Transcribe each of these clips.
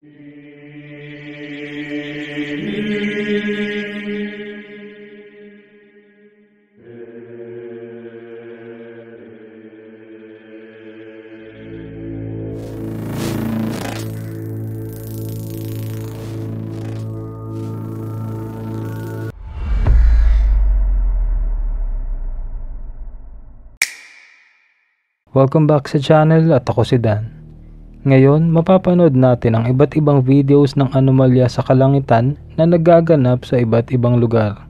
Welcome back sa channel at ako si Dan. Ngayon, mapapanood natin ang iba't ibang videos ng anomalya sa kalangitan na nagaganap sa iba't ibang lugar.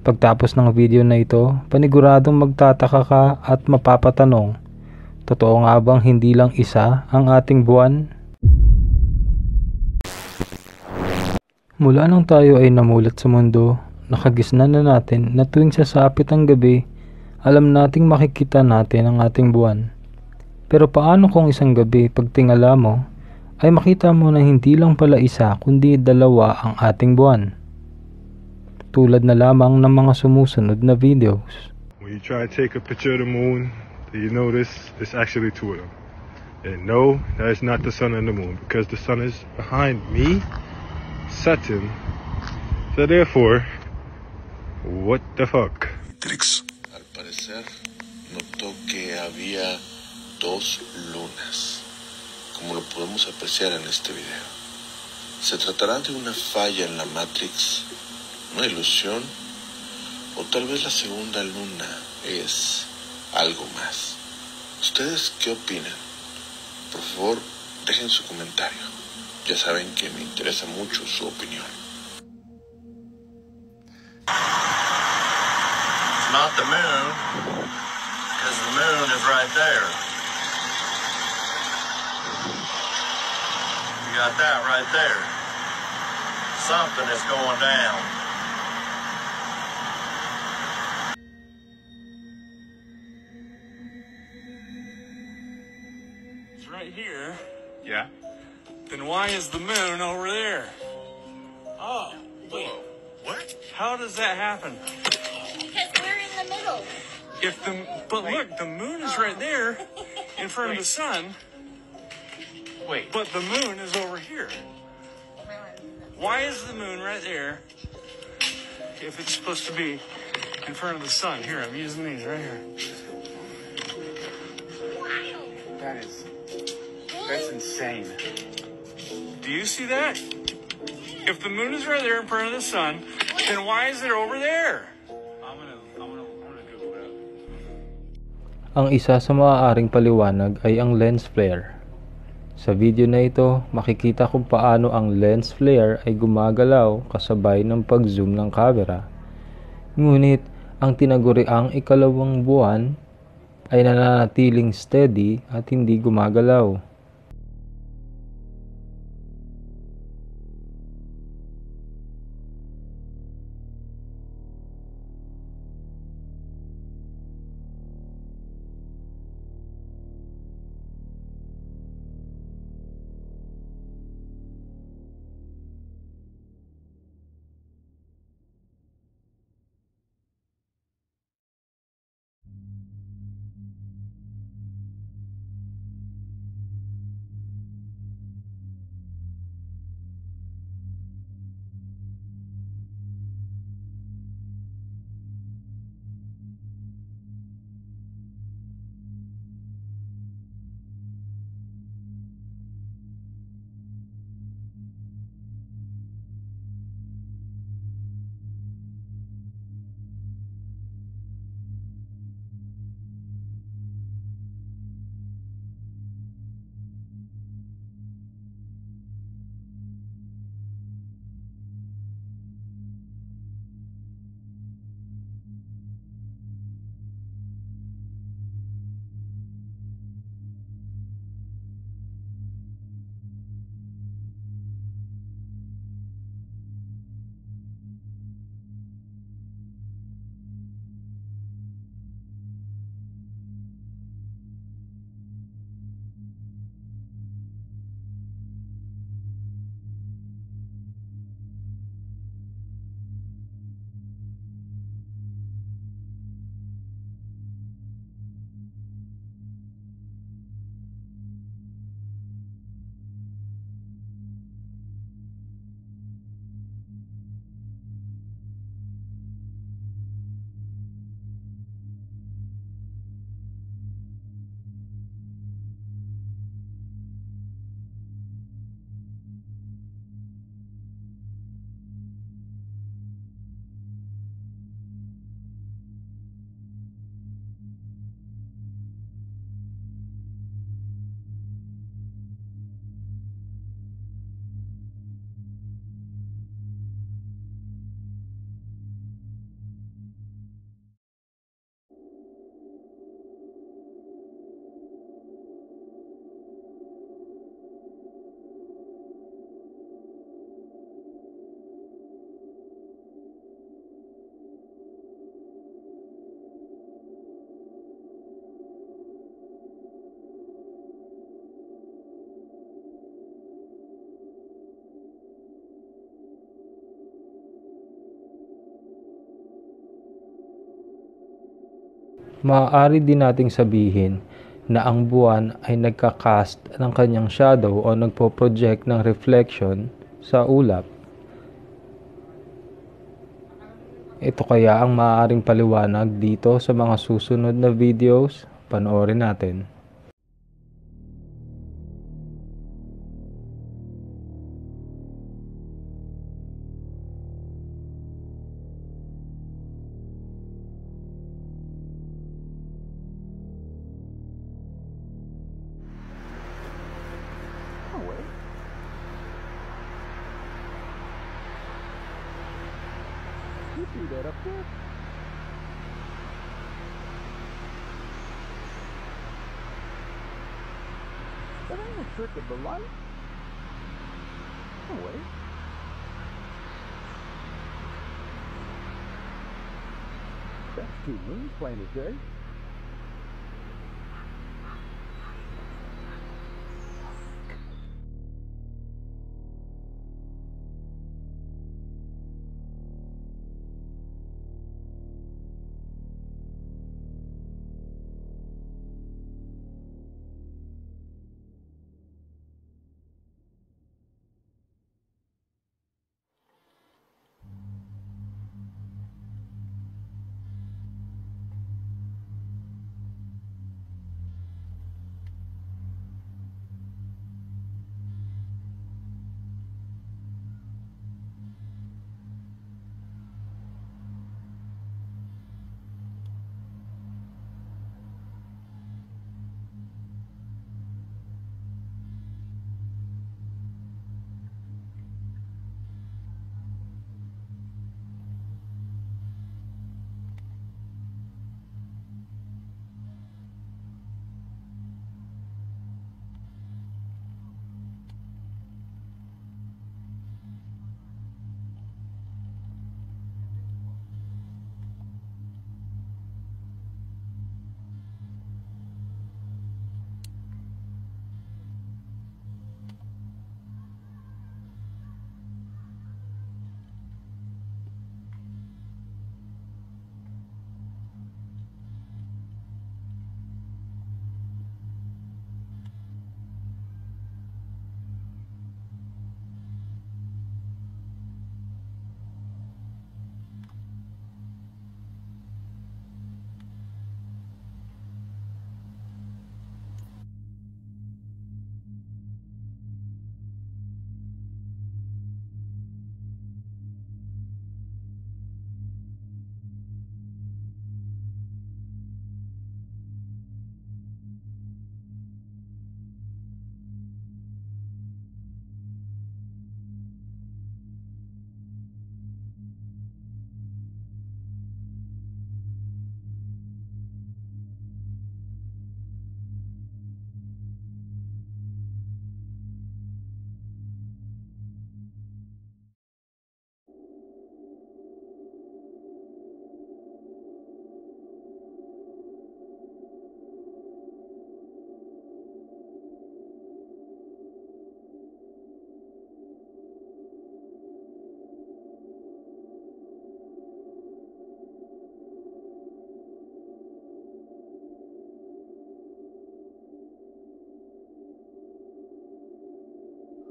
Pagtapos ng video na ito, paniguradong magtataka ka at mapapatanong, totoo nga bang hindi lang isa ang ating buwan? Mula nang tayo ay namulat sa mundo, nakagisnan na natin na tuwing sasapit ang gabi, alam nating makikita natin ang ating buwan. Pero paano kung isang gabi pagtingala mo, ay makita mo na hindi lang pala isa kundi dalawa ang ating buwan? Tulad na lamang ng mga sumusunod na videos. When you try to take a picture of the moon, you notice there's actually two of them. And no, that is not the sun and the moon, because the sun is behind me, Saturn. So therefore, what the fuck? Al parecer, notó que había dos lunas, como lo podemos apreciar en este video. ¿Se tratará de una falla en la Matrix, una ilusión, o tal vez la segunda luna es algo más? ¿Ustedes qué opinan? Por favor, dejen su comentario. Ya saben que me interesa mucho su opinión. It's not the moon, because the moon is right there. You got that right there. Something is going down. It's right here. Yeah. Then why is the moon over there? Oh, wait. What? How does that happen? Because we're in the middle. But look, the moon is right there in front of the sun, Wait. but the moon is over here. Why is the moon right there if it's supposed to be in front of the sun? Here, I'm using these right here. That's insane. Do you see that? If the moon is right there in front of the sun, then why is it over there? I'm gonna Google that. Ang isa sa maaaring paliwanag ay ang lens flare. Sa video na ito, makikita kung paano ang lens flare ay gumagalaw kasabay ng pag-zoom ng camera. Ngunit, ang tinaguriang ikalawang buwan ay nananatiling steady at hindi gumagalaw. Maaari din nating sabihin na ang buwan ay nagka-cast ng kanyang shadow o nagpo-project ng reflection sa ulap. Ito kaya ang maaaring paliwanag dito sa mga susunod na videos. Panoorin natin.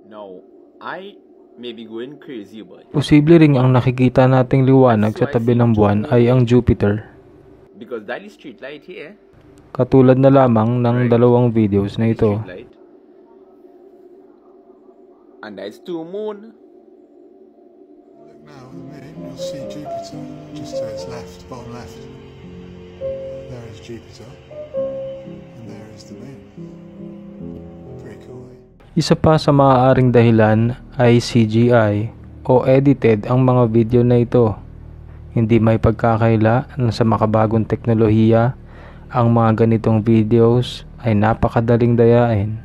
Now, I may be going crazy, but Posible ring ang nakikita nating liwanag sa tabi ng buwan ay ang Jupiter. because that is street light here, Katulad na lamang ng dalawang videos na ito. street light, and that's two moon. Look now at the moon, you'll see Jupiter just to its left, bottom left. There is Jupiter, and there is the moon. Pretty cool, eh? Isa pa sa maaaring dahilan ay CGI o edited ang mga video na ito. Hindi may pagkakaila na sa makabagong teknolohiya, ang mga ganitong videos ay napakadaling dayain.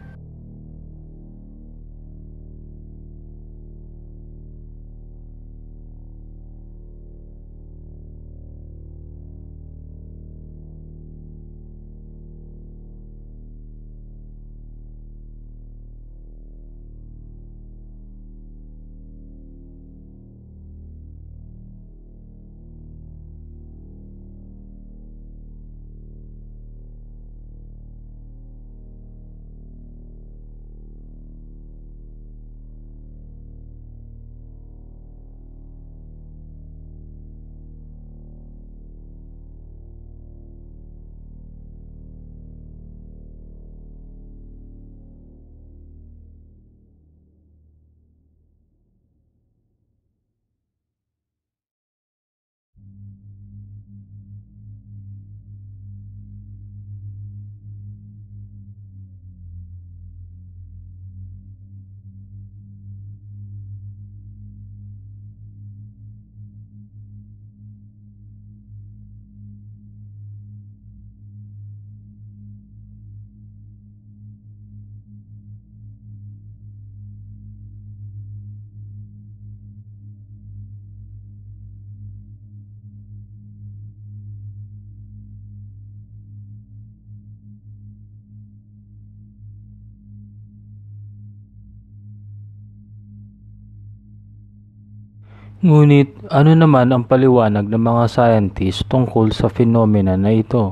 Ngunit ano naman ang paliwanag ng mga scientists tungkol sa phenomena na ito?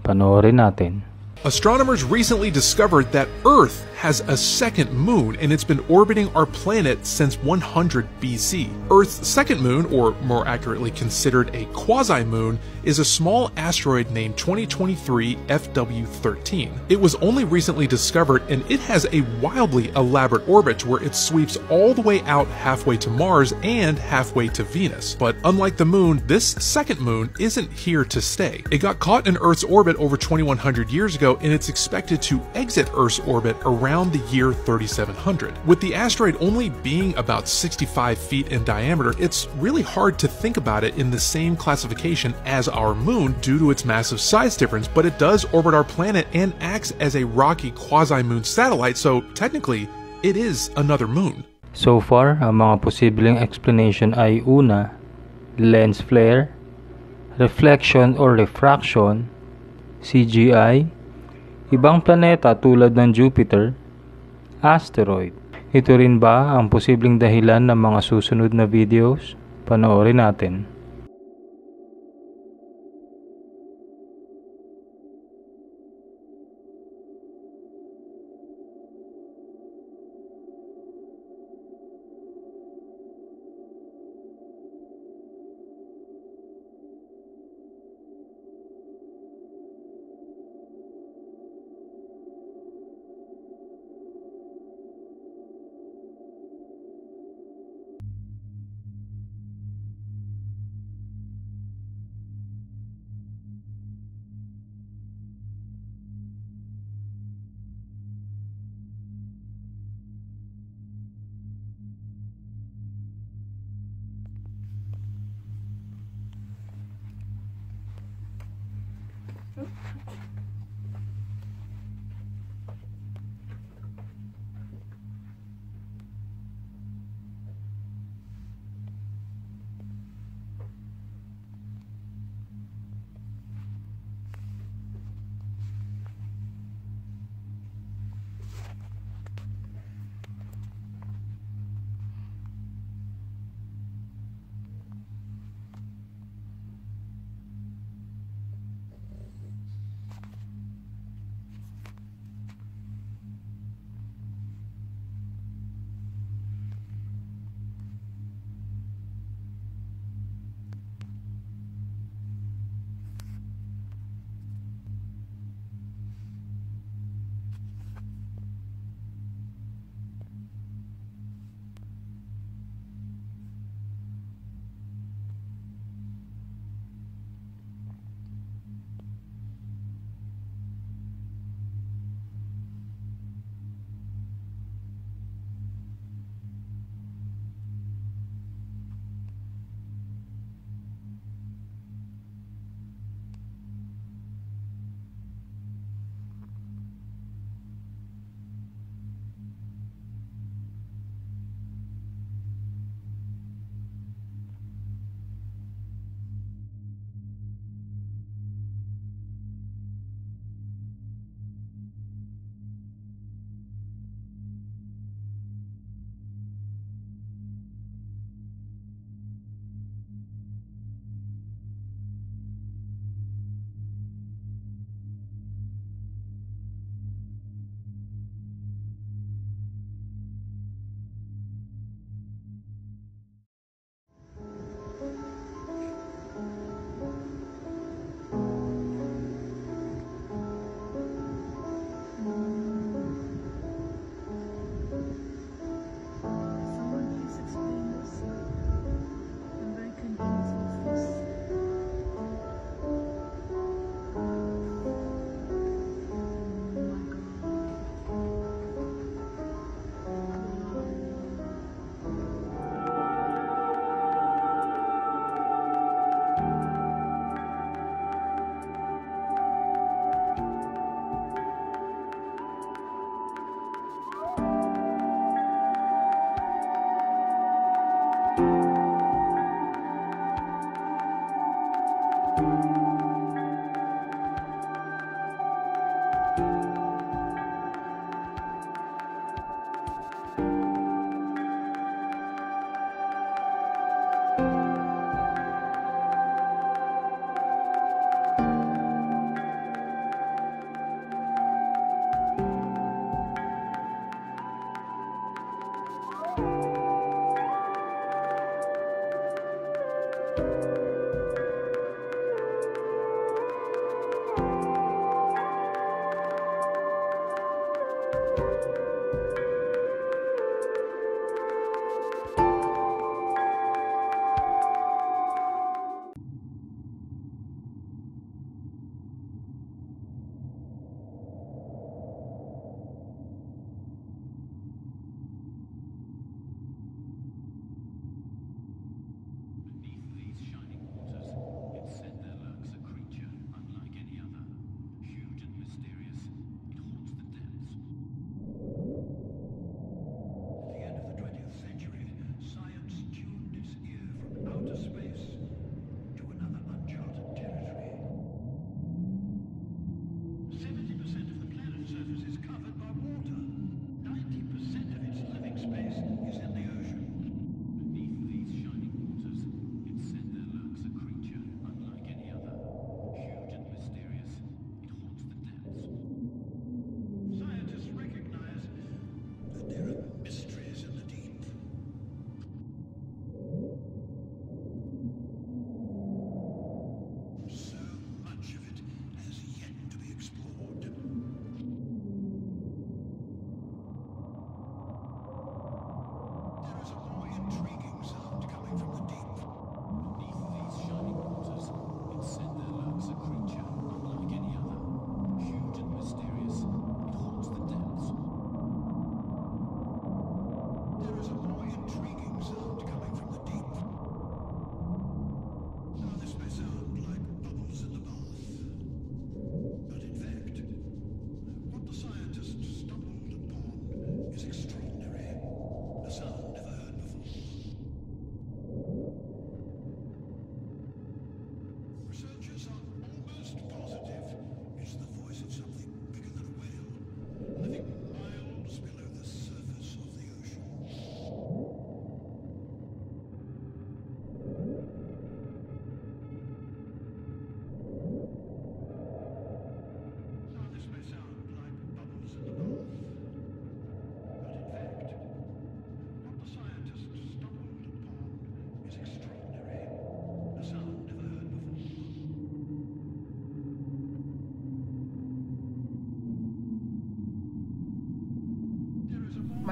Panoorin natin. Astronomers recently discovered that Earth has a second moon, and it's been orbiting our planet since 100 BC. Earth's second moon, or more accurately considered a quasi-moon, is a small asteroid named 2023 FW13. It was only recently discovered, and it has a wildly elaborate orbit where it sweeps all the way out halfway to Mars and halfway to Venus. But unlike the moon, this second moon isn't here to stay. It got caught in Earth's orbit over 2,100 years ago, and it's expected to exit Earth's orbit around the year 3700. With the asteroid only being about 65 feet in diameter, it's really hard to think about it in the same classification as our moon due to its massive size difference, but it does orbit our planet and acts as a rocky quasi-moon satellite, so technically, it is another moon. So far, ang mga posibleng explanation ay una, lens flare, reflection or refraction, CGI, ibang planeta tulad ng Jupiter, asteroid. Ito rin ba ang posibleng dahilan ng mga susunod na videos? Panoorin natin.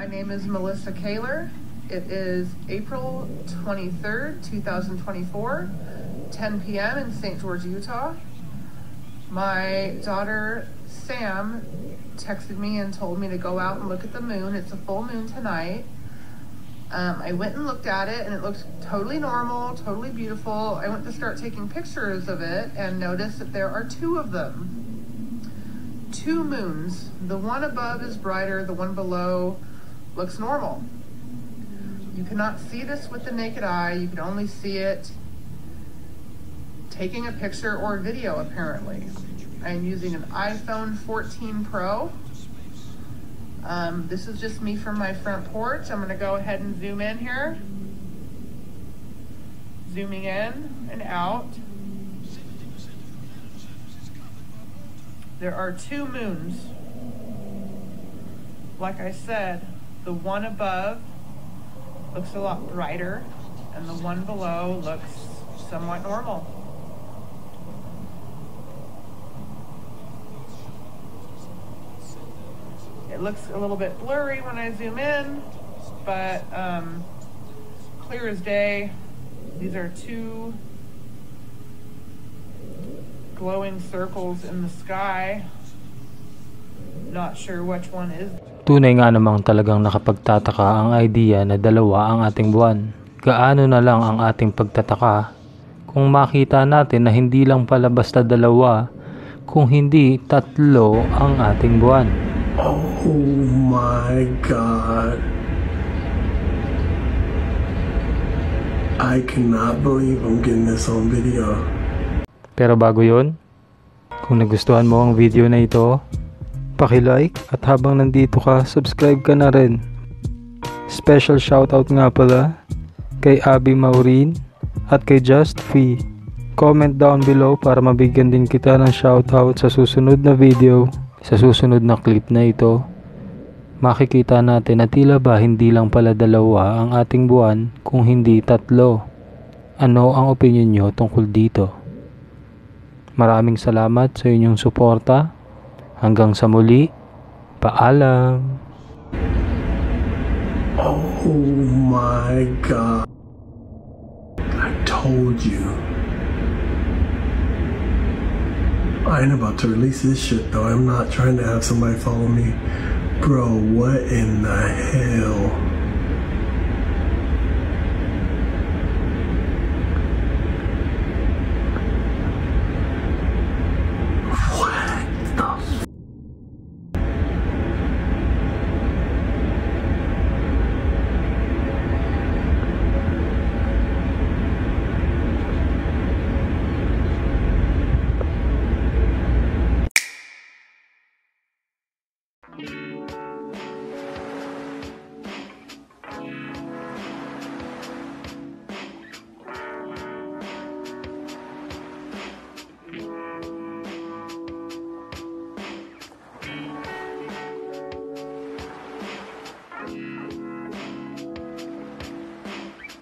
My name is Melissa Kaler. It is April 23rd, 2024, 10 p.m. in St. George, Utah. My daughter, Sam, texted me and told me to go out and look at the moon. It's a full moon tonight. I went and looked at it and it looked totally normal, totally beautiful. I went to start taking pictures of it and noticed that there are two of them. Two moons. The one above is brighter, the one below looks normal. You cannot see this with the naked eye. You can only see it taking a picture or video, apparently. I'm using an iPhone 14 Pro. This is just me from my front porch. I'm gonna go ahead and zoom in here. Zooming in and out. There are two moons. Like I said, the one above looks a lot brighter and the one below looks somewhat normal. It looks a little bit blurry when I zoom in, but clear as day. These are two glowing circles in the sky. Not sure which one is. Tunay nga namang talagang nakapagtataka ang idea na dalawa ang ating buwan. Gaano na lang ang ating pagtataka kung makita natin na hindi lang pala basta dalawa, kung hindi tatlo ang ating buwan. Oh my God. I cannot believe I'm getting this on video. Pero bago yun, kung nagustuhan mo ang video na ito, paki-like at habang nandito ka, subscribe ka na rin. Special shoutout nga pala kay Abby Maureen at kay Just Fee. Comment down below para mabigyan din kita ng shoutout sa susunod na video. Sa susunod na clip na ito, makikita natin na tila ba hindi lang pala dalawa ang ating buwan kung hindi tatlo. Ano ang opinion nyo tungkol dito? Maraming salamat sa inyong suporta. Hanggang sa muli, paalam! Oh my God. I told you. I ain't about to release this shit though. I'm not trying to have somebody follow me. Bro, what in the hell?